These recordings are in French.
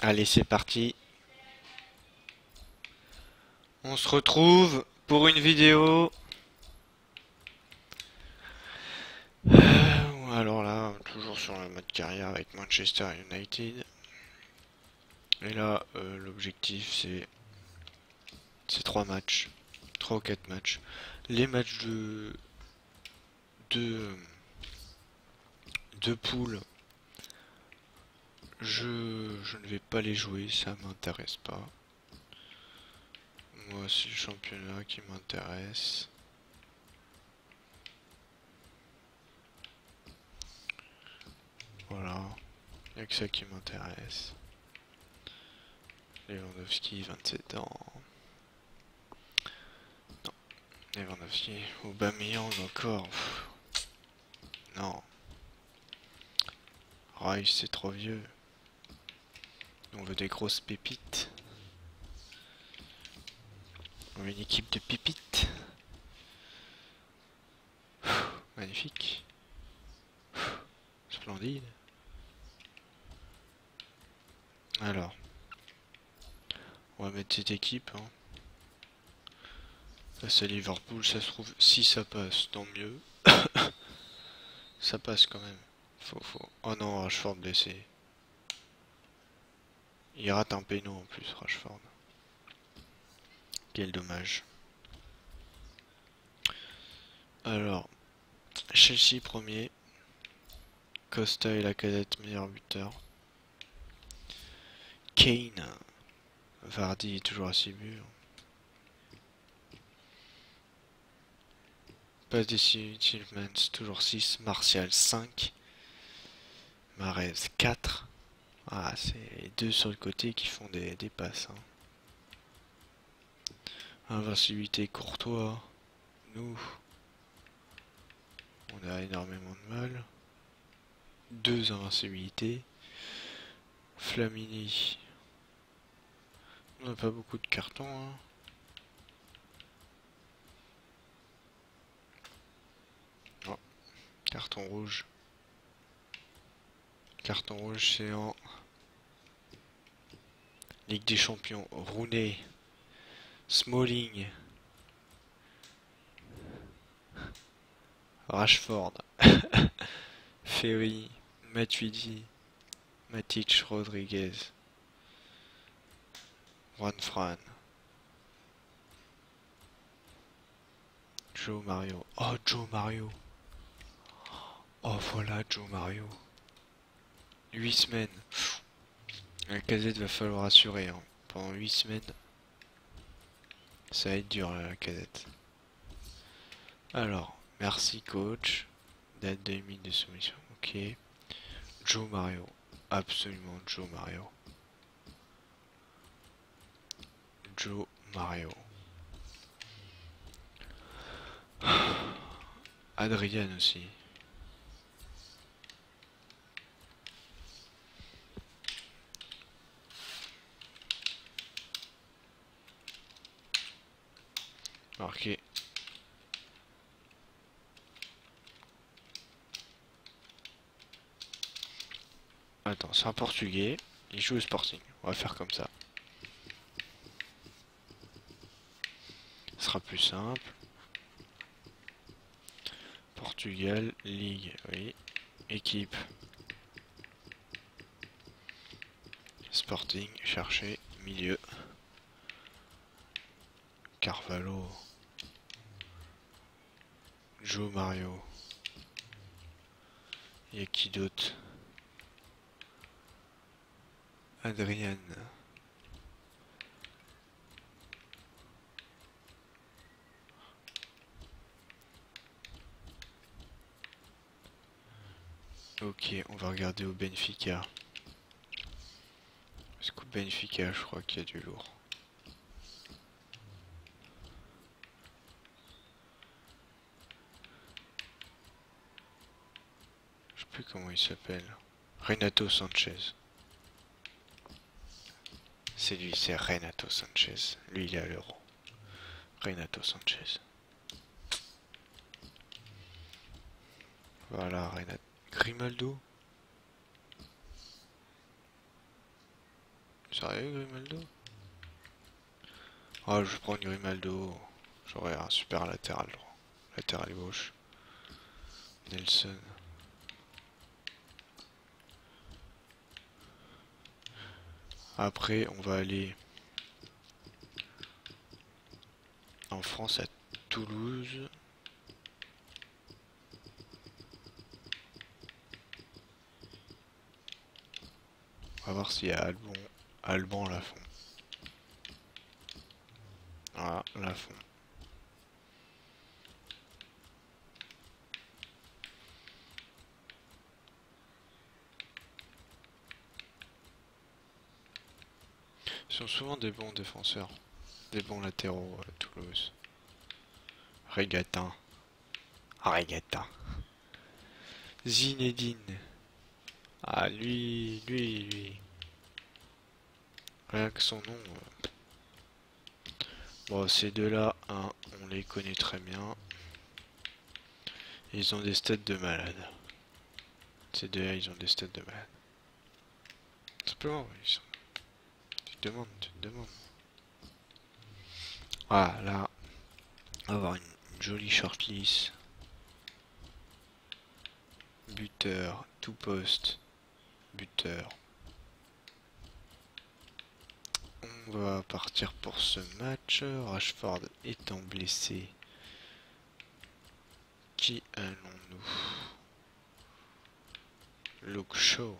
Allez, c'est parti. On se retrouve pour une vidéo. Alors là, toujours sur le mode carrière avec Manchester United. Et là, l'objectif c'est 3 matchs, 3 ou 4 matchs. Les matchs de, de poule, je ne vais pas les jouer, ça m'intéresse pas. Moi, c'est le championnat qui m'intéresse. Voilà, il n'y a que ça qui m'intéresse. Lewandowski, 27 ans. Non, Lewandowski, Aubameyang encore. Pff, non, Rice c'est trop vieux. On veut des grosses pépites. On veut une équipe de pépites. Magnifique. Splendide. Alors, on va mettre cette équipe. Hein. Là c'est Liverpool, ça se trouve, si ça passe, tant mieux. Ça passe quand même. Faut. Oh non, Rashford blessé. Il rate un péno en plus, Rashford. Quel dommage. Alors, Chelsea premier. Costa et la cadette meilleur buteur. Kane. Vardy est toujours à 6 buts. Passe décisive, Tillmans toujours 6. Martial 5. Mahrez 4. Ah, c'est les deux sur le côté qui font des passes. Hein. Invincibilité Courtois. Nous, on a énormément de mal. 2 invincibilités. Flamini. On n'a pas beaucoup de cartons. Hein. Oh, carton rouge. Carton rouge, c'est en Ligue des Champions. Rooney. Smalling. Rashford. Ferry. Matuidi. Matic. Rodriguez. Juan Fran. Joe Mario. Oh, Joe Mario. Oh, voilà, Joe Mario. 8 semaines. La casette va falloir assurer. Hein. Pendant 8 semaines. Ça va être dur, là, la casette. Alors, merci coach. Date de limite de soumission. Ok. Joe Mario. Absolument Joe Mario. Joe Mario. Adrian aussi. Marqué. Attends, c'est un portugais. Il joue au Sporting. On va faire comme ça. Ce sera plus simple. Portugal, Ligue, oui. Équipe. Sporting, chercher, milieu. Carvalho. Joe Mario. Y'a qui d'autre? Adrian. Ok, on va regarder au Benfica. Parce qu'au Benfica, je crois qu'il y a du lourd. Je sais plus comment il s'appelle. Renato Sanchez. C'est lui, c'est Renato Sanchez. Lui, il est à l'Euro. Renato Sanchez. Voilà, Renato. Grimaldo. Sérieux, Grimaldo? Ah, je prends Grimaldo. J'aurai un super latéral droit. Latéral gauche. Nelson. Après, on va aller en France à Toulouse. On va voir s'il y a Alban Lafont. Voilà, Lafont. Ils sont souvent des bons défenseurs. Des bons latéraux à Toulouse. Regatin. Regatin. Zinedine. Ah, lui. Rien que son nom. Bon, ces deux-là, on les connaît très bien. Ils ont des stats de malade. Ces deux-là, ils ont des stats de malade. Simplement, ils sont... Tu te demandes. Ah, là, on va avoir une jolie shortlist. Buteur, tout poste, buteur. On va partir pour ce match. Rashford étant blessé. Qui allons-nous? Luke Shaw.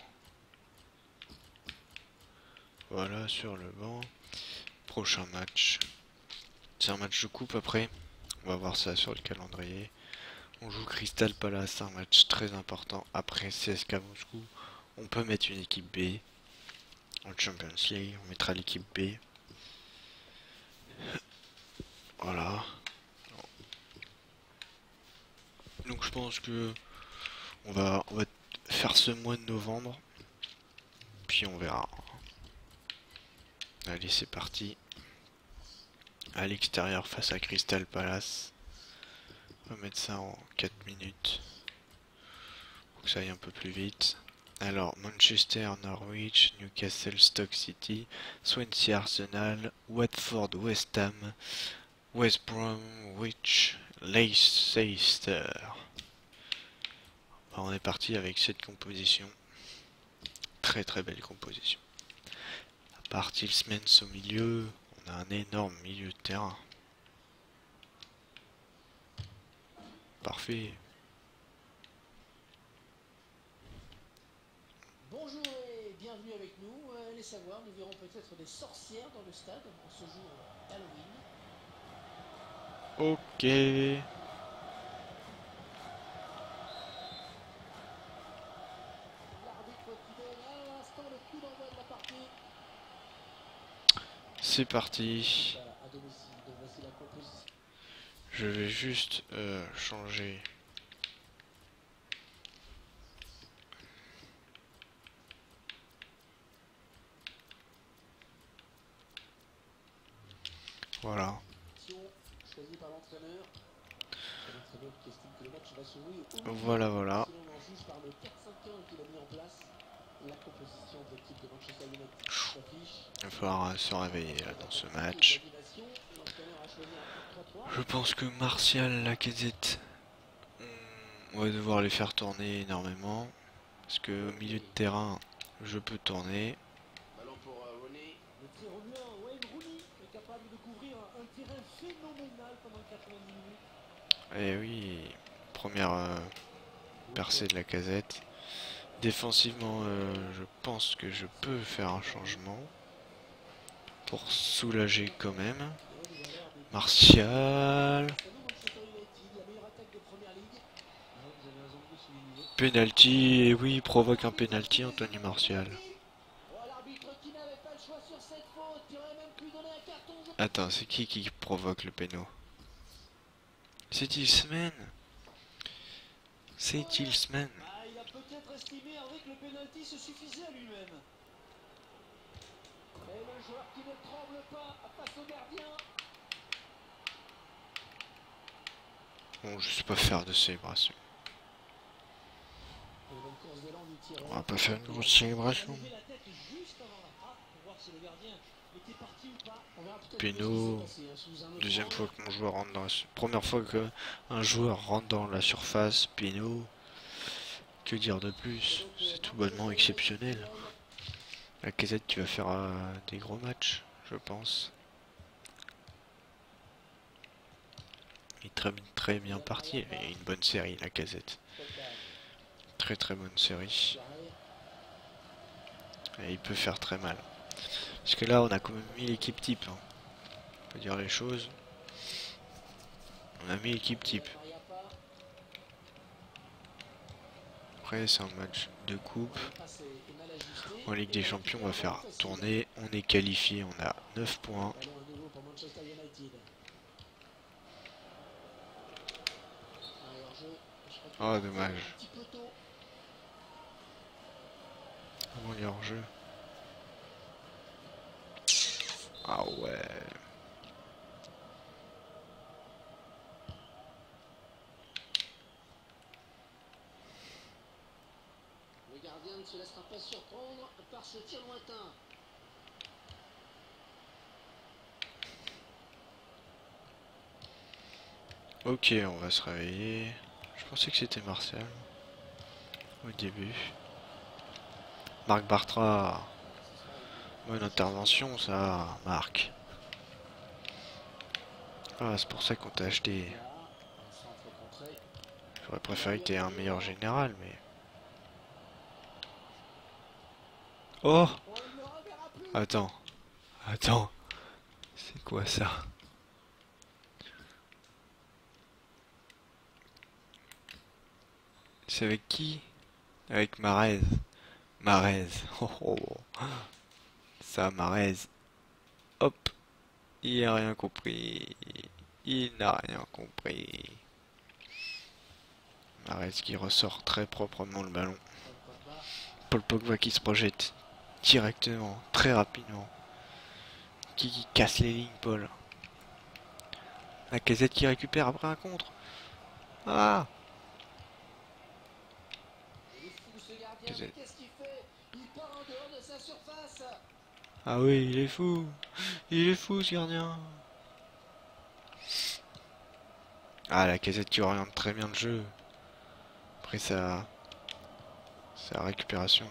Voilà, sur le banc. Prochain match. C'est un match de coupe après. On va voir ça sur le calendrier. On joue Crystal Palace, un match très important. Après CSKA Moscou, on peut mettre une équipe B. En Champions League, on mettra l'équipe B. Voilà. Donc je pense que on va faire ce mois de novembre. Puis on verra. Allez, c'est parti. À l'extérieur face à Crystal Palace. On va mettre ça en 4 minutes. Pour que ça aille un peu plus vite. Alors, Manchester, Norwich, Newcastle, Stoke City, Swansea, Arsenal, Watford, West Ham, West Bromwich, Leicester. On est parti avec cette composition. Très très belle composition. À part Tillmans au milieu, on a un énorme milieu de terrain. Parfait. Bonjour et bienvenue avec nous. Allez savoir, nous verrons peut-être des sorcières dans le stade en ce jour d'Halloween. Ok. L'arbitre qui donne à l'instant le coup d'envoi de la partie. C'est parti. À domicile, donc voici la composition. Je vais juste changer. Voilà. Choisi par l'entraîneur. L'entraîneur qui estime que le match va se jouer. Voilà, voilà. Si l'on en juge par le 4-5-1 qu'il a mis en place, la composition de l'équipe de Manchester United s'affiche. Il va falloir se réveiller là dans ce match. Je pense que Martial, Lacazette, on va devoir les faire tourner énormément. Parce que au milieu de terrain, je peux tourner. Ballon pour Rooney. Le tir au mur, Wayne Rooney est capable de couvrir un terrain phénoménal pendant 90 minutes. Et oui, première percée de Lacazette. Défensivement, je pense que je peux faire un changement. Pour soulager quand même. Martial. Penalty, et oui, il provoque un penalty, Anthony Martial. Attends, c'est qui provoque le péno? C'est Tillmans. C'est Tillmans. Il a peut-être estimé Henry que le penalty se suffisait à lui-même. Et le joueur qui ne tremble pas face au gardien. Bon, je sais pas faire de célébration. On va pas faire une grosse célébration. Péno. Deuxième fois que mon joueur rentre dans la... Première fois que un joueur rentre dans la surface. Péno. Que dire de plus? C'est tout bonnement exceptionnel. La Casette qui va faire des gros matchs, je pense. Il est très bien parti. Il a une bonne série, la Casette. Très bonne série. Et il peut faire très mal. Parce que là, on a quand même mis l'équipe type. Hein. On peut dire les choses. On a mis l'équipe type. Après, c'est un match de coupe. En Ligue des Champions, on va faire tourner. On est qualifié. On a 9 points. Oh, dommage. Comment il est hors jeu? Ah ouais. Le gardien ne se laissera pas surprendre par ce tir lointain. Ok, on va se réveiller. Je pensais que c'était Martial au début. Marc Bartra. Bonne intervention ça, Marc. Ah, c'est pour ça qu'on t'a acheté. J'aurais préféré que t'aies un meilleur général, mais... Oh! Attends. Attends. C'est quoi ça? C'est avec qui? Avec Marez. Marez. Oh, oh. Ça, Marez. Hop. Il a rien compris. Il n'a rien compris. Marez qui ressort très proprement le ballon. Paul Pogba qui se projette directement, très rapidement. Qui casse les lignes, Paul. La Casette qui récupère après un contre. Ah! Casette. Ah oui, il est fou. Il est fou ce gardien. Ah, la Casette qui oriente très bien le jeu. Après sa récupération.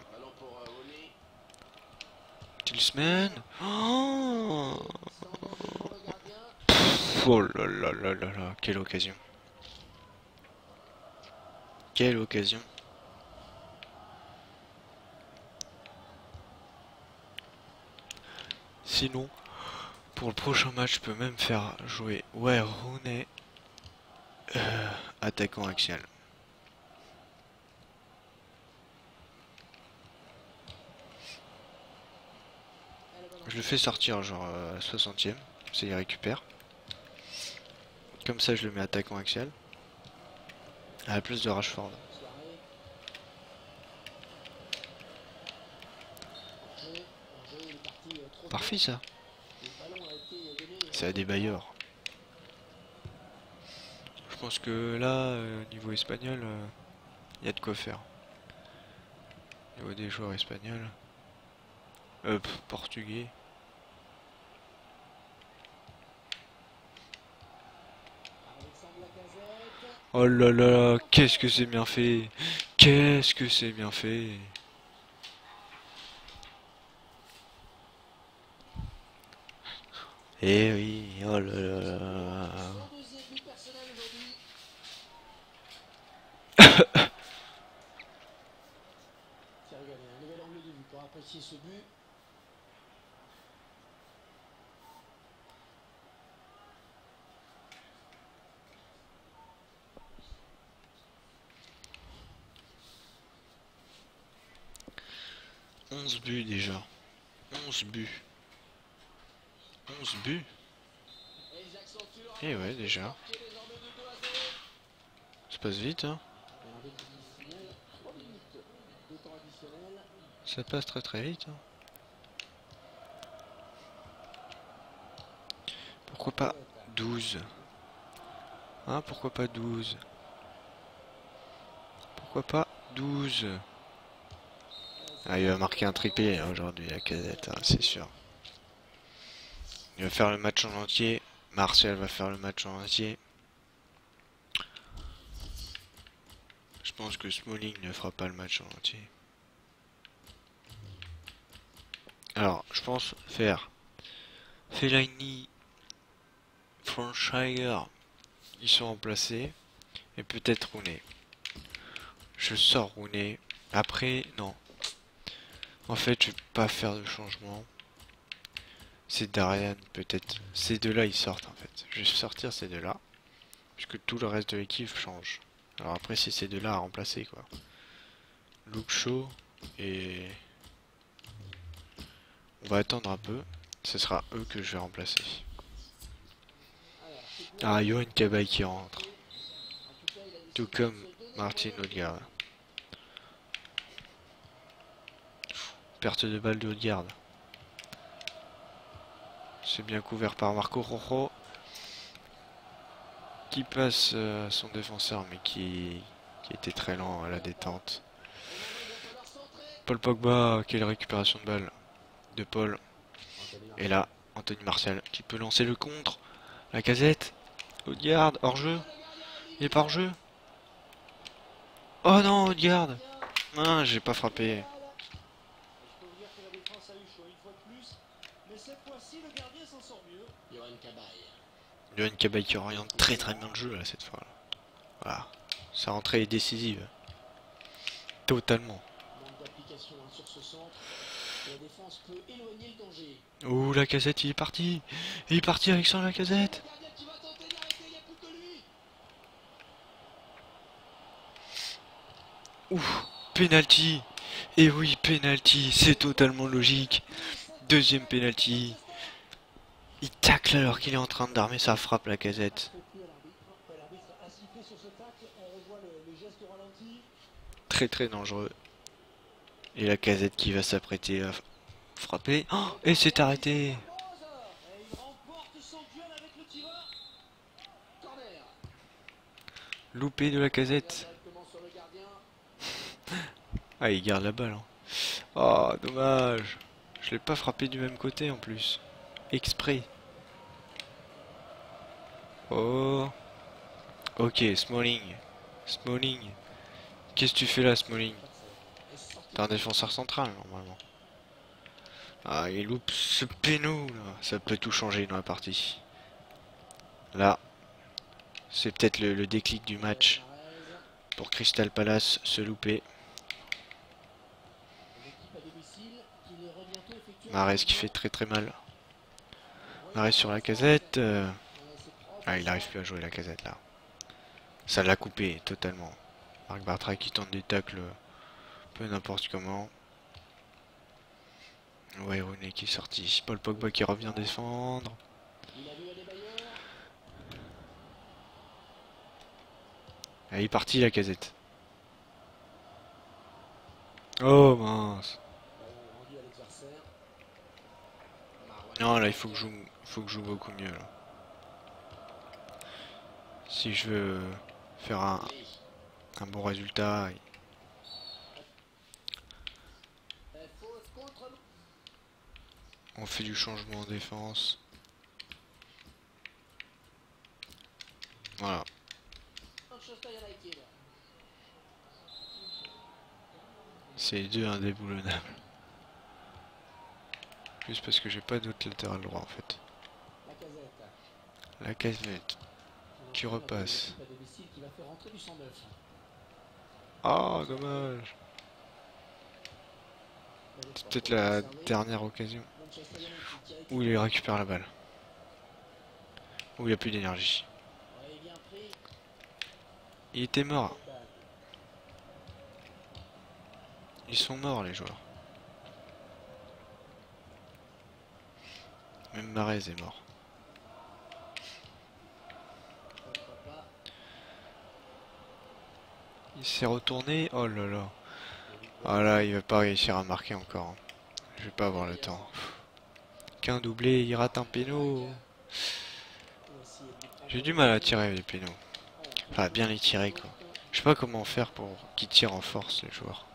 Tillsman. Oh, oh là là là là là, quelle occasion. Quelle occasion. Sinon, pour le prochain match, je peux même faire jouer Rooney attaquant axial. Je le fais sortir genre à la 60e, ça y récupère. Comme ça je le mets attaquant axial. À la place de Rashford. Parfait ça. C'est à des bailleurs. Je pense que là, niveau espagnol, il y a de quoi faire. Au niveau des joueurs espagnols. Portugais. Oh là là, qu'est-ce que c'est bien fait. Qu'est-ce que c'est bien fait. Eh oui, oh là là. Ce but. « 11 buts déjà. 11 buts. 11 buts. Et ouais, déjà. Ça passe vite, hein. Ça passe très vite, hein. Pourquoi pas 12? Hein, pourquoi pas 12? Pourquoi pas 12? Ah, il va marquer un triplé aujourd'hui, la Casette, hein, c'est sûr. Il va faire le match en entier. Martial va faire le match en entier. Je pense que Smalling ne fera pas le match en entier. Alors, je pense faire Fellaini, Franchire, ils sont remplacés. Et peut-être Rooney. Je sors Rooney. Après, non. En fait, je vais pas faire de changement. C'est Darian, peut-être. Ces deux-là, ils sortent en fait. Je vais sortir ces deux-là. Puisque tout le reste de l'équipe change. Alors après, c'est ces deux-là à remplacer, quoi. Luke Shaw et... On va attendre un peu. Ce sera eux que je vais remplacer. Ah, Yohan Cabaye qui rentre. Tout comme Martin Odegaard. Perte de balle de Odegaard. C'est bien couvert par Marco Rojo. Qui passe son défenseur mais qui était très lent à la détente. Paul Pogba, quelle récupération de balle de Paul. Et là, Anthony Martial qui peut lancer le contre. La casette. Odegaard, hors jeu. Il est pas hors jeu. Oh non, Odegaard. Ah, j'ai pas frappé. Je peux vous dire que la défense a eu chaud une fois de plus, mais cette fois-ci le gardien s'en sort mieux. Yohan Cabaye. Yohan Cabaye qui oriente très très bien le jeu là cette fois. Là. Voilà. Sa rentrée est décisive. Totalement. Manque d'application sur ce centre. La défense peut éloigner le danger. Ouh, la casette, il est parti. Il est parti avec son la casette. Le gardien qui va tenter d'arrêter, il n'y a plus que lui. Ouh, penalty. Et oui, penalty, c'est totalement logique. Deuxième penalty. Il tacle alors qu'il est en train d'armer sa frappe, la casette. L'arbitre a sifflé sur ce tacle, on revoit le geste au ralenti. Très très dangereux. Et la casette qui va s'apprêter à frapper. Oh, et c'est arrêté. Et il remporte son duel avec le tireur. Corner. Loupé de la casette. Directement sur le gardien. Ah, il garde la balle. Hein. Oh, dommage. Je l'ai pas frappé du même côté en plus. Exprès. Oh. Ok, Smalling. Smalling. Qu'est-ce que tu fais là, Smalling? T'es un défenseur central, normalement. Ah, il loupe ce péno, là. Ça peut tout changer dans la partie. Là. C'est peut-être le déclic du match. Pour Crystal Palace, se louper. Mahrez qui fait très très mal. Mahrez sur la casette. Ah, il n'arrive plus à jouer la casette là. Ça l'a coupé totalement. Marc Bartra qui tente des tacles peu n'importe comment. Ouais, Rooney qui est sorti. Paul Pogba qui revient défendre. Ah, il est parti la casette. Oh mince. Non, là il faut que je joue beaucoup mieux là. Si je veux faire un bon résultat. On fait du changement en défense. Voilà. C'est deux indéboulonnables. Juste parce que j'ai pas d'autre latéral droit en fait. La casette qui repasse. Ah, dommage. C'est peut-être la dernière occasion où il récupère la balle. Où il n'y a plus d'énergie. Il était mort. Ils sont morts les joueurs. Même Mahrez est mort. Il s'est retourné. Oh là là. Ah là, il va pas réussir à marquer encore. Je vais pas avoir le temps. Qu'un doublé, il rate un péno. J'ai du mal à tirer les pénaux. Enfin, bien les tirer quoi. Je sais pas comment faire pour qu'ils tirent en force les joueurs.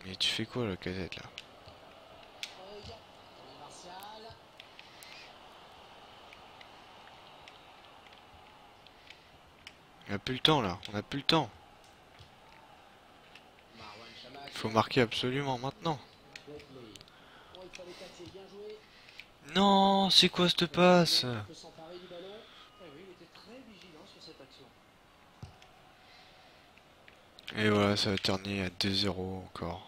Mais tu fais quoi la casette là? On a plus le temps là, on a plus le temps. Faut marquer absolument maintenant. Non, c'est quoi cette passe? Et voilà, ça va terminer à 2-0 encore.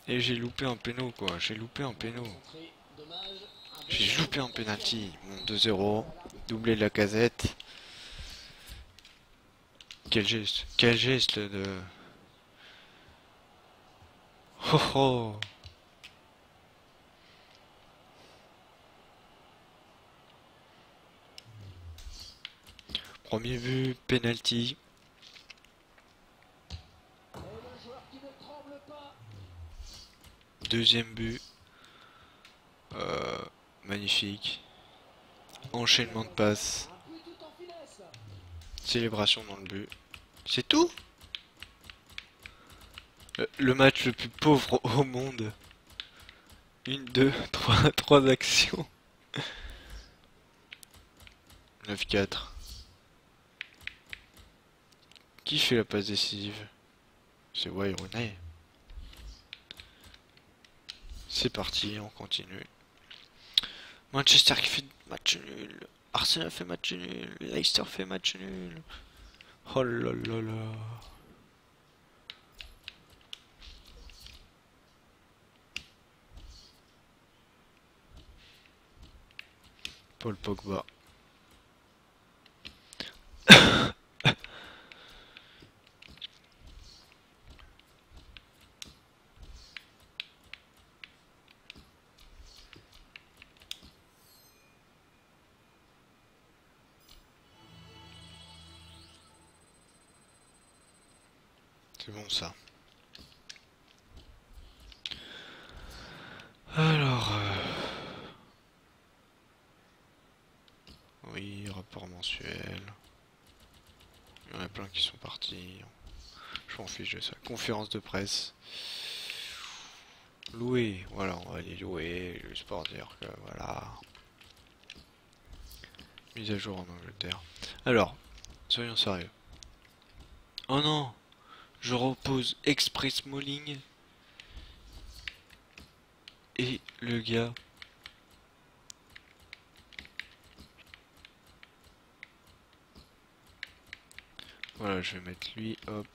Et j'ai loupé un péno quoi, j'ai loupé un péno. J'ai loupé un penalty. Bon, 2-0, doublé de la casette. Quel geste de... Oh oh. Premier but, penalty. Deuxième but. Magnifique. Enchaînement de passes. Célébration dans le but. C'est tout? Le match le plus pauvre au monde. 1, 2, 3, 3 actions. 9-4. Qui fait la passe décisive? C'est Wayne. C'est parti, on continue. Manchester qui fait match nul. Arsenal fait match nul. Leicester fait match nul. Oh là là là. Paul Pogba. C'est bon ça. Alors... Oui, rapport mensuel. Il y en a plein qui sont partis. Je m'en fiche de ça. Conférence de presse. Louer. Voilà, on va aller louer. Juste pour dire que voilà. Mise à jour en Angleterre. Alors, soyons sérieux. Oh non! Je repose Express Smalling. Et le gars. Voilà, je vais mettre lui, hop.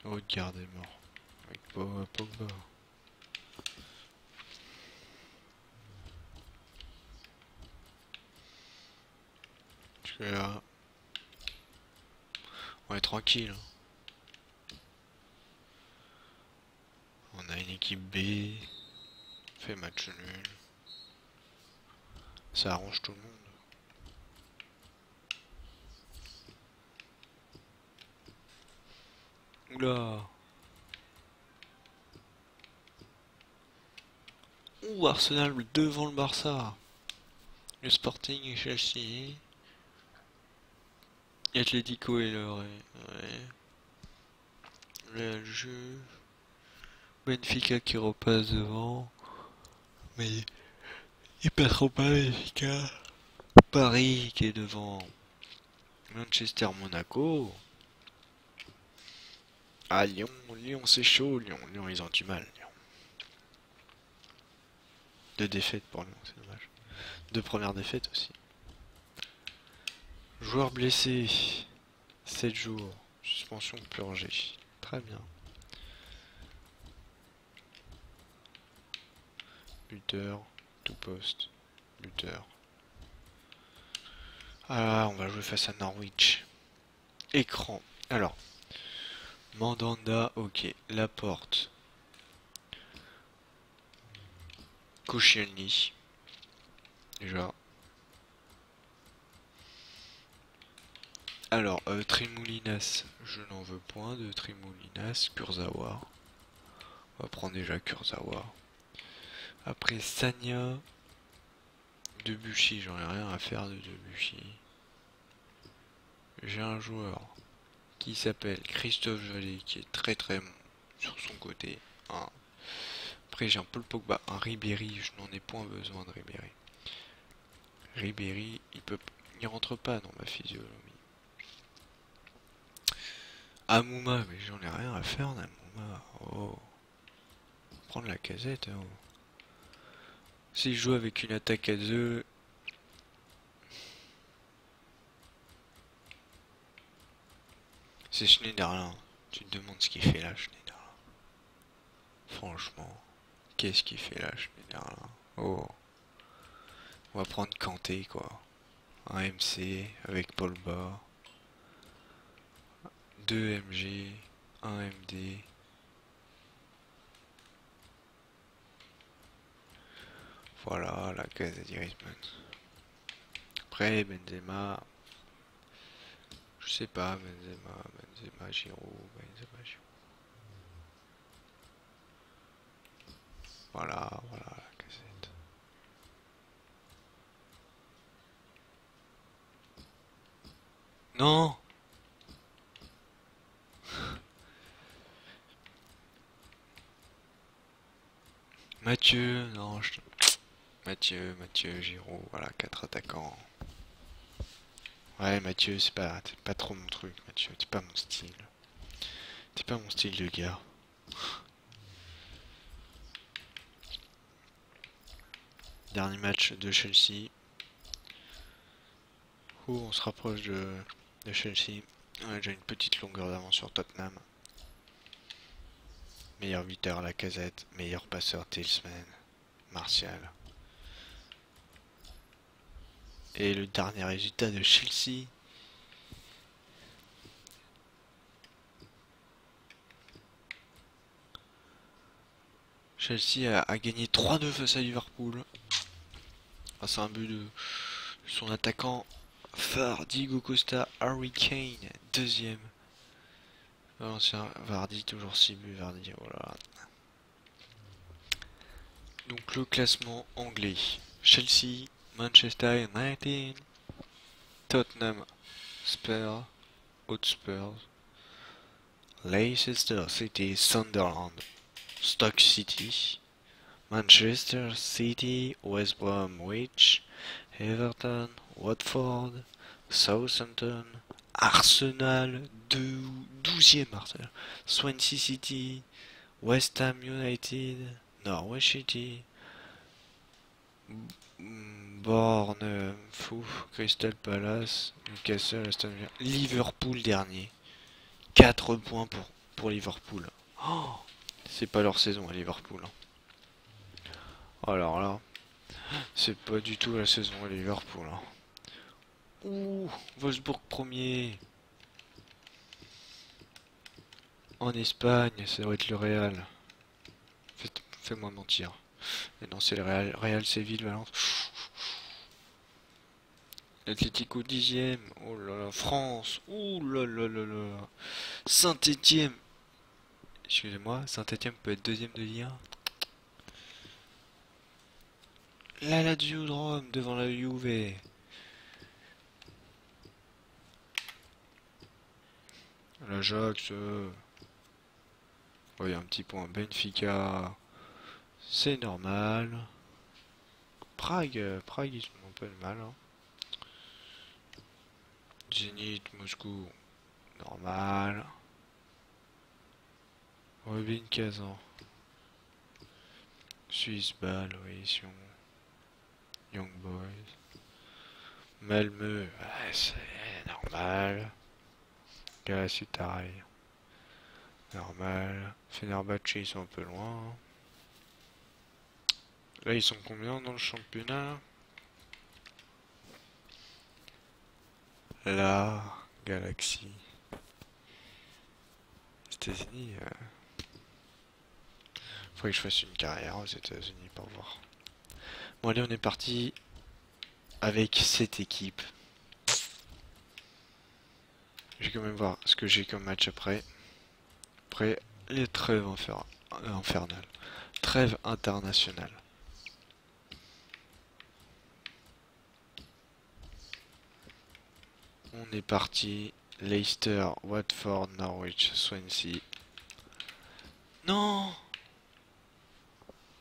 Odegaard est mort. Avec Pogba. Parce que là... On est tranquille. On a une équipe B. Fait match nul. Ça arrange tout le monde. Oula. Ouh, Arsenal devant le Barça. Le Sporting et Chelsea. Et Atlético et le... Ouais. Le jeu. Benfica qui repasse devant. Mais... Il passera pas Benfica. Paris qui est devant. Manchester, Monaco. Ah, Lyon, Lyon c'est chaud, Lyon, Lyon ils ont du mal, Lyon. 2 défaites pour Lyon, c'est dommage. 2 premières défaites aussi. Joueur blessé, 7 jours, suspension purgée, très bien. Buteur, tout poste, buteur. Ah, on va jouer face à Norwich. Écran, alors... Mandanda, ok. Laporte. Koscielny. Déjà. Alors, Trimoulinas. Je n'en veux point de Trimoulinas. Kurzawa. On va prendre déjà Kurzawa. Après Sagna, Debuchy, j'en ai rien à faire de Debuchy. J'ai un joueur qui s'appelle Christophe Jallet qui est très très bon sur son côté. Hein. Après j'ai un Paul Pogba, un Ribéry, je n'en ai point besoin de Ribéry. Ribéry, il rentre pas dans ma physionomie. Amouma, mais j'en ai rien à faire d'Amouma. Oh. Prendre la casette. Oh. Si je joue avec une attaque à deux. C'est Schneiderlin. Tu te demandes ce qu'il fait là, Schneiderlin. Franchement, qu'est-ce qu'il fait là, Schneiderlin? Oh. On va prendre Kanté, quoi. Un MC avec Paul Bas. 2 MG. 1 MD. Voilà, la case de Griezmann. Après, Benzema. Je sais pas, Benzema, Giroud, Benzema, Giroud. Voilà, la cassette. Non! Mathieu, non, Mathieu, Giroud, voilà, 4 attaquants. Ouais, Mathieu, c'est pas trop mon truc, Mathieu, c'est pas mon style. C'est pas mon style de gars. Dernier match de Chelsea. Ouh, on se rapproche de Chelsea. On a déjà une petite longueur d'avance sur Tottenham. Meilleur buteur Lacazette, meilleur passeur Talisman, Martial. Et le dernier résultat de Chelsea. Chelsea a gagné 3-2 face à Liverpool. Grâce à un but de son attaquant phare Diego Costa, Harry Kane, deuxième. L'ancien Vardy, toujours 6 buts, Vardy, voilà. Donc le classement anglais. Chelsea, Manchester United, Tottenham, Spurs, Hotspurs, Leicester City, Sunderland, Stoke City, Manchester City, West Bromwich, Everton, Watford, Southampton, Arsenal, 12e Arsenal, Swansea City, West Ham United, Norwich City, Bournemouth, Crystal Palace, Newcastle, Aston Villa, Liverpool dernier. 4 points pour Liverpool. Oh, c'est pas leur saison à Liverpool. Alors là, c'est pas du tout la saison à Liverpool. Ouh, Wolfsburg premier. En Espagne, ça doit être le Real. Fais-moi mentir. Mais non, c'est le Real Séville, Valence. L'Atlético 10e. Oh là là, France. Oh là là là là. Saint-Étienne. Excusez-moi, Saint-Étienne peut être deuxième de Ligue 1. La Lazio de Rome devant la Juve. L'Ajax. Oui, un petit point. Benfica. C'est normal. Prague, ils sont un peu de mal. Hein. Zénith, Moscou. Normal. Rubin Kazan. Suisse Bâle, oui, Sion. Young Boys. Malmö, ouais, c'est normal. Galatasaray. Normal. Fenerbahçe, ils sont un peu loin. Hein. Là, ils sont combien dans le championnat? La Galaxy. États-Unis. Faudrait que je fasse une carrière aux États-Unis pour voir. Bon, allez, on est parti avec cette équipe. Je vais quand même voir ce que j'ai comme match après. Après les trêves infernales. Trêve internationale. On est parti. Leicester, Watford, Norwich, Swansea. Non!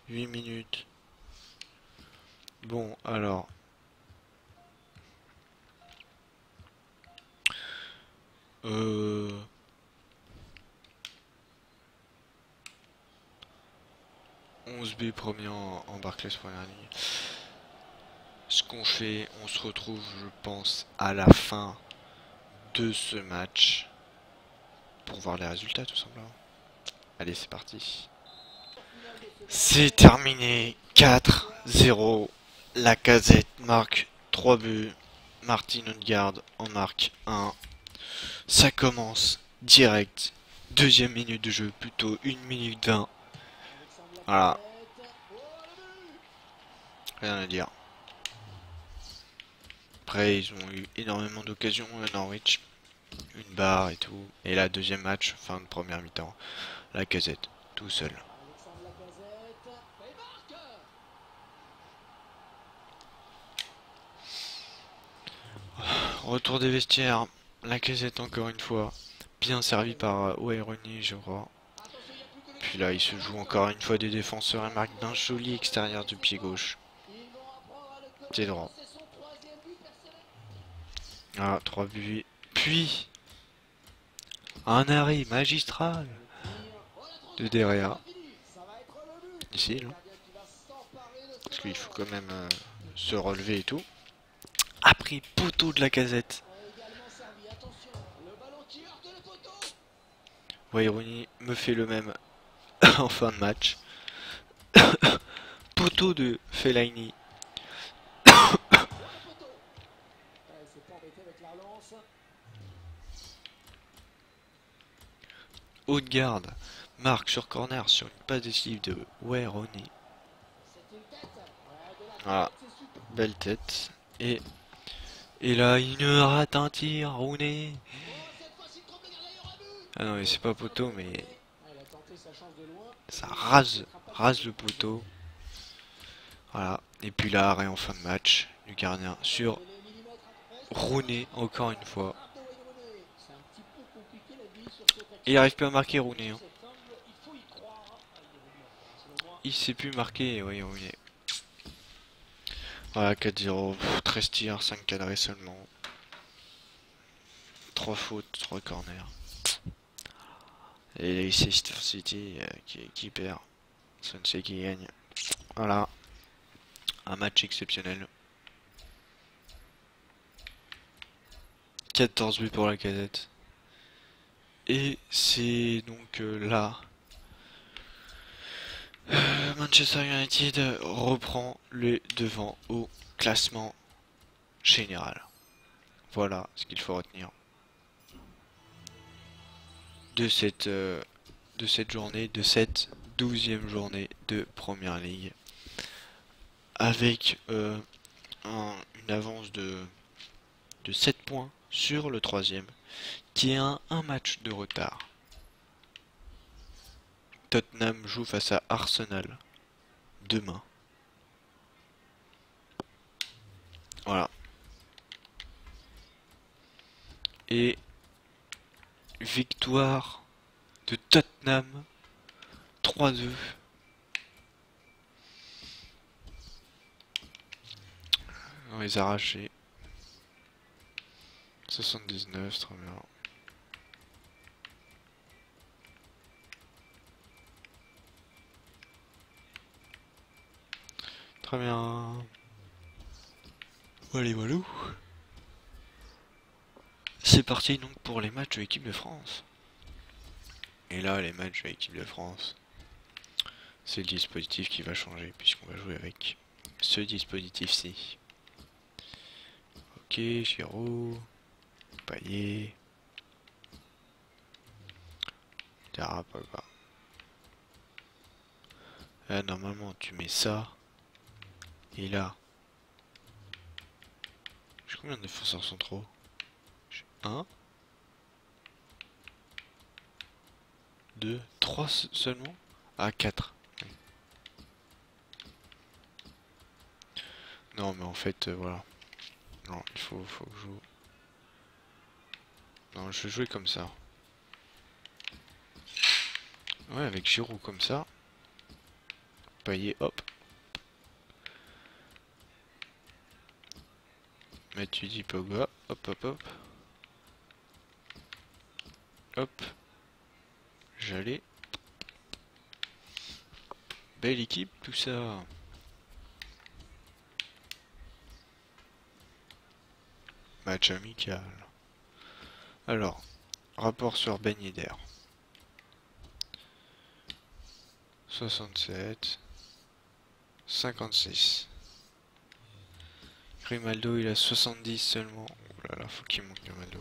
8 minutes. Bon, alors. Euh... 11 buts premier en Barclays Première Ligue. Ce qu'on fait, on se retrouve, je pense, à la fin de ce match pour voir les résultats, tout simplement. Allez, c'est parti. C'est terminé. 4-0. Lacazette marque 3 buts. Martin Odegaard en marque 1. Ça commence direct. Deuxième minute de jeu, plutôt 1 minute 20. Voilà. Rien à dire. Après, ils ont eu énormément d'occasions à Norwich. Une barre et tout. Et là, deuxième match, fin de première mi-temps. Lacazette, tout seul. Retour des vestiaires. Lacazette encore une fois. Bien servi par Waironi, je crois. Puis là, il se joue encore une fois des défenseurs et marque d'un joli extérieur du pied gauche. C'est droit. Ah, 3 buts. Puis, un arrêt magistral de derrière. Ici, là. Parce qu'il faut quand même se relever et tout. Après, poteau de Lacazette. Waironi me fait le même en fin de match. Poteau de Fellaini. Odegaard marque sur corner sur une passe décisive de Waironi. Voilà, belle tête. Et là, il ne rate un tir, Rooney. Ah non, mais c'est pas poteau, mais ça rase le poteau. Voilà. Et puis là, arrêt en fin de match du gardien sur Rooney, encore une fois. Il arrive plus à marquer Rooney. Hein. Il sait plus marquer, oui, Rooney. Voilà, 4-0. 13 tirs, 5 cadrés seulement. 3 fautes, 3 corners. Et Leicester City qui perd. Swansea qui gagne. Voilà. Un match exceptionnel. 14 buts pour la Lacazette. Et c'est donc là. Manchester United reprend le devant au classement général. Voilà ce qu'il faut retenir de cette journée, de cette 12e journée de Première Ligue. Avec une avance de 7 points sur le 3e, qui a un match de retard. Tottenham joue face à Arsenal demain. Voilà. Et victoire de Tottenham 3-2. On les a arrachés. 79, très bien. Très bien. Allez, voilà. C'est parti donc pour les matchs de l'équipe de France. Et là, les matchs de l'équipe de France, c'est le dispositif qui va changer puisqu'on va jouer avec ce dispositif-ci. Ok, Giroud, Payet, Pogba. Là, normalement, tu mets ça. Et là, j'ai combien de défenseurs centraux? 1, 2, 3 seulement? Ah, 4. Non, mais en fait, voilà. Non, il faut que je joue. Non, je vais jouer comme ça. Ouais, avec Giroud comme ça. Payet, hop. Matuidi, Pogba, hop, hop, hop. Hop. J'allais. Belle équipe, tout ça. Match amical. Alors, rapport sur Ben Yedder. 67. 56. Grimaldo, il a 70 seulement. Oh là là, faut qu'il monte Grimaldo.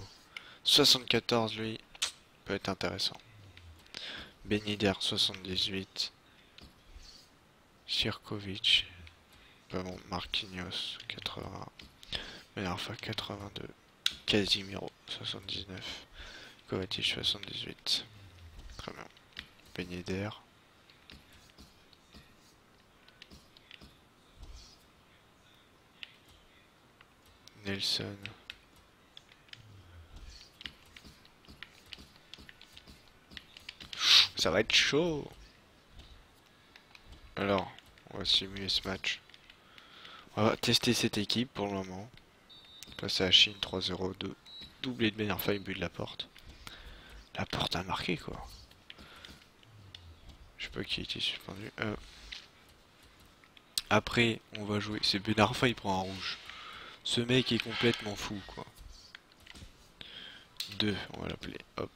74, lui, peut être intéressant. Ben Yedder, 78. Sirkovic. Pas bon, Marquinhos, 80. Ben Arfa, 82. Casimiro, 79. Kovacic, 78. Très bien. Ben Yedder. Nelson. Ça va être chaud. Alors, on va simuler ce match. On va tester cette équipe pour le moment. Passer à Chine 3-0, doublé de Ben Arfa et but de la porte. La porte a marqué quoi. Je sais pas qui a été suspendu. Après, on va jouer. C'est Ben Arfa, il prend un rouge. Ce mec est complètement fou quoi. 2, on va l'appeler. Hop.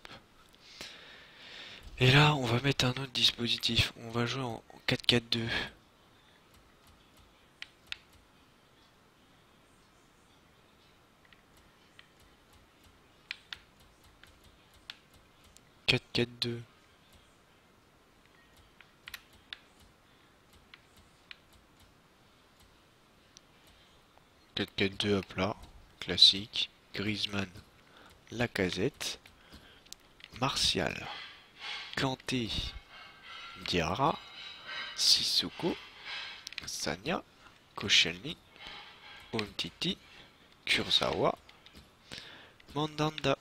Et là, on va mettre un autre dispositif. On va jouer en 4-4-2. 4-4-2. 4-4-2 hop là. Classique. Griezmann. Lacazette. Martial. Kanté. Diarra. Sissoko. Sagna. Koscielny. Umtiti. Kurzawa. Mandanda.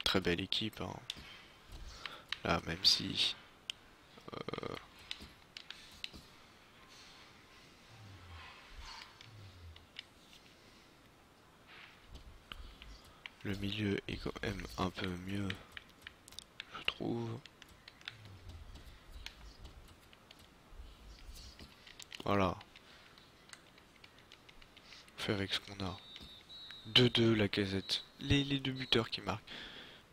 Très belle équipe. Hein. Là, même si... le milieu est quand même un peu mieux, je trouve. Voilà. On fait avec ce qu'on a. 2-2 la casette. Les deux buteurs qui marquent.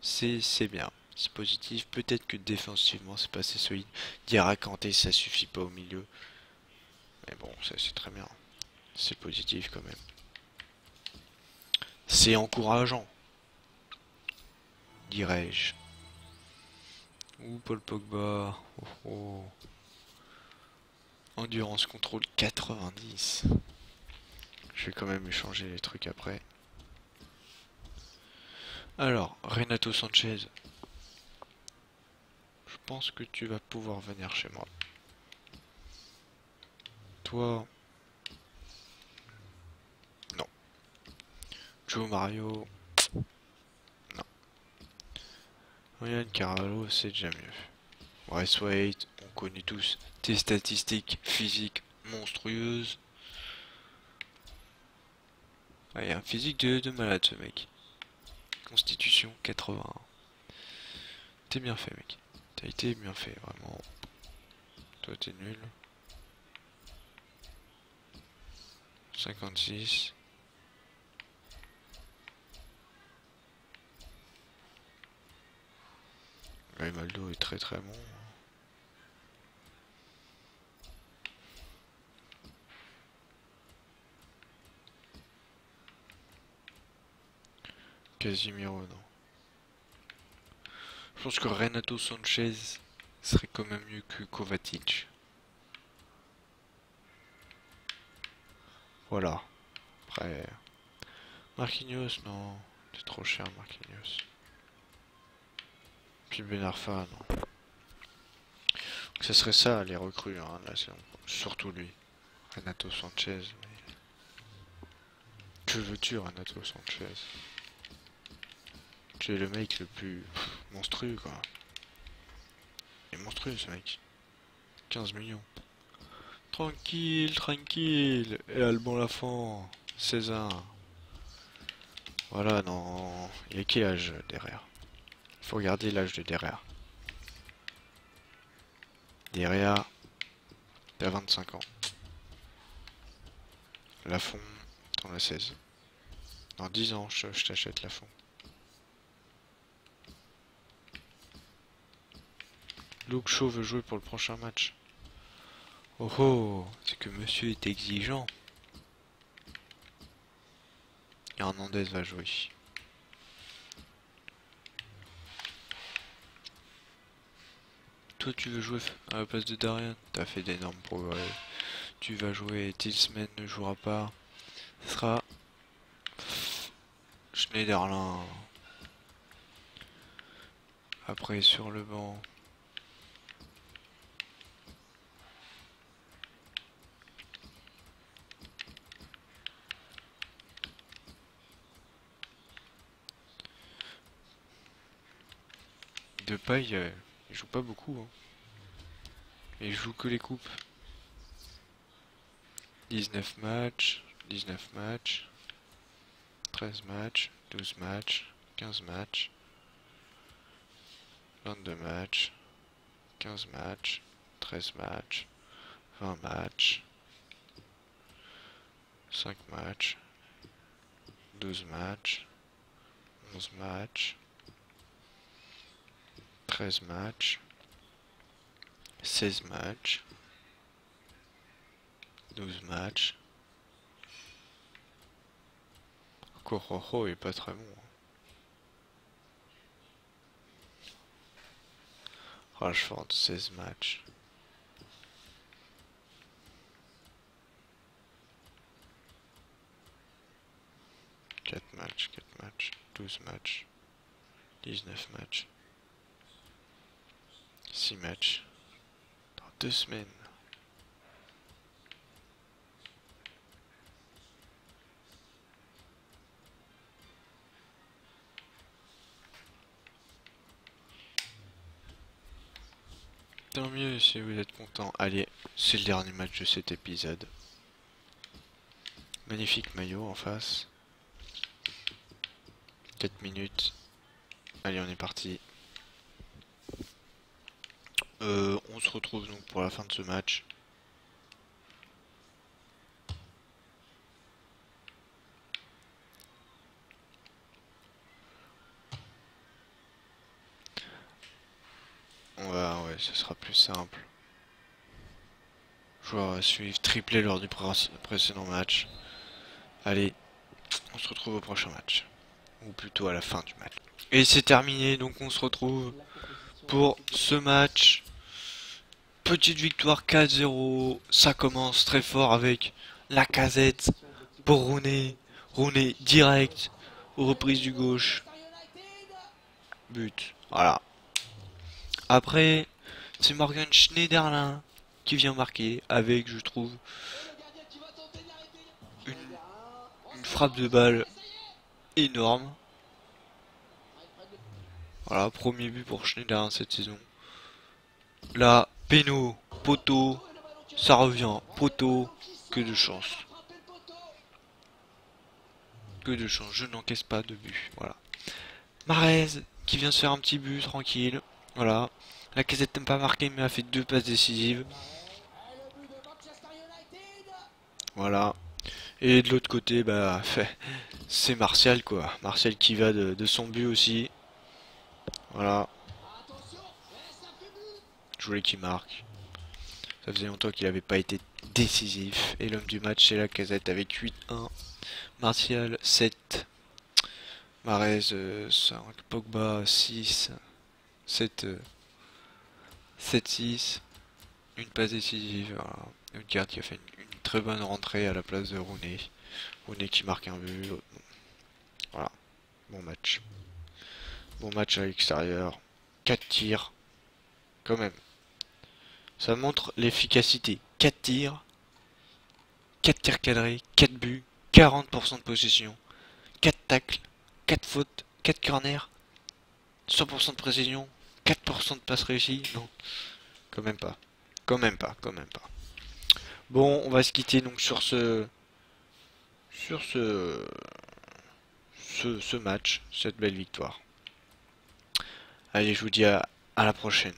C'est bien. C'est positif. Peut-être que défensivement c'est pas assez solide. Diarra Kanté ça suffit pas au milieu. Mais bon, ça c'est très bien. C'est positif quand même. C'est encourageant. Dirais-je. Ou Paul Pogba. Oh, oh. Endurance contrôle 90. Je vais quand même échanger les trucs après. Alors, Renato Sanchez. Je pense que tu vas pouvoir venir chez moi. Toi. Non. Joe Mario. Non. Ryan Carvalho, c'est déjà mieux. Bryce White, on connaît tous tes statistiques physiques monstrueuses. Ah, il y a un physique de malade ce mec. Constitution 81. T'es bien fait mec. T'as été bien fait vraiment. Toi t'es nul. 56. Grimaldo est très très bon. Casimiro, non. Je pense que Renato Sanchez serait quand même mieux que Kovacic. Voilà. Après. Marquinhos, non. C'est trop cher, Marquinhos. Puis Ben Arfa, non. Donc, ça serait ça, les recrues, hein, là, surtout lui. Renato Sanchez. Mais... Que veux-tu, Renato Sanchez? Tu es le mec le plus monstrueux, quoi. Il est monstrueux, ce mec. 15 millions. Tranquille, tranquille. Et Alban Lafont, 16 ans. Voilà, non. Il y a quel âge derrière? Il faut regarder l'âge de derrière. Derrière, t'as 25 ans. Lafont, t'en as 16. Dans 10 ans, je t'achète Lafont. Luke Shaw veut jouer pour le prochain match. Oh oh, c'est que monsieur est exigeant. Hernandez va jouer. Toi tu veux jouer à la place de Darian? T'as fait d'énormes progrès. Tu vas jouer, Tillsman ne jouera pas. Ce sera Schneiderlin. Après sur le banc. Depay, il joue pas beaucoup. Hein. Il joue que les coupes. 19 matchs, 19 matchs, 13 matchs, 12 matchs, 15 matchs, 22 matchs, 15 matchs, 13 matchs, 20 matchs, 5 matchs, 12 matchs, 11 matchs, 13 matchs, 16 matchs, 12 matchs. Corojo est pas très bon. Rashford, 16 matchs. Quatre matchs, 12 matchs, 19 matchs, 6 matchs, dans 2 semaines. Tant mieux si vous êtes content. Allez, c'est le dernier match de cet épisode. Magnifique maillot en face. 4 minutes. Allez, on est parti. On se retrouve donc pour la fin de ce match. Ouais, ce sera plus simple. Joueur à suivre, triplé lors du précédent match. Allez, on se retrouve au prochain match. Ou plutôt à la fin du match. Et c'est terminé, donc on se retrouve pour ce match. Petite victoire 4-0. Ça commence très fort avec Lacazette pour Rooney. Rooney direct aux reprises du gauche. But. Voilà. Après, c'est Morgan Schneiderlin qui vient marquer avec, je trouve, une frappe de balle énorme. Voilà, premier but pour Schneiderlin cette saison. Là, péno, poteau, ça revient, poteau, que de chance. Que de chance, je n'encaisse pas de but, voilà. Mahrez, qui vient se faire un petit but, tranquille, voilà. Lacazette n'aime pas marquer, mais a fait 2 passes décisives. Voilà. Et de l'autre côté, bah, c'est Martial, quoi. Martial qui va de son but aussi. Voilà. Je voulais qu'il marque. Ça faisait longtemps qu'il n'avait pas été décisif. Et l'homme du match, c'est Lacazette avec 8-1. Martial, 7. Mahrez, 5. Pogba, 6. 7, 7-6. Une passe décisive. Voilà. Odegaard qui a fait une très bonne rentrée à la place de Rooney. Rooney qui marque un but. Voilà. Bon match. Bon match à l'extérieur. 4 tirs. Quand même. Ça montre l'efficacité. 4 tirs. 4 tirs cadrés. 4 buts. 40% de possession, 4 tacles, 4 fautes, 4 corners, 100% de précision, 4% de passes réussies. Non, quand même pas. Quand même pas, quand même pas. Bon, on va se quitter donc sur ce match, cette belle victoire. Allez, je vous dis à la prochaine.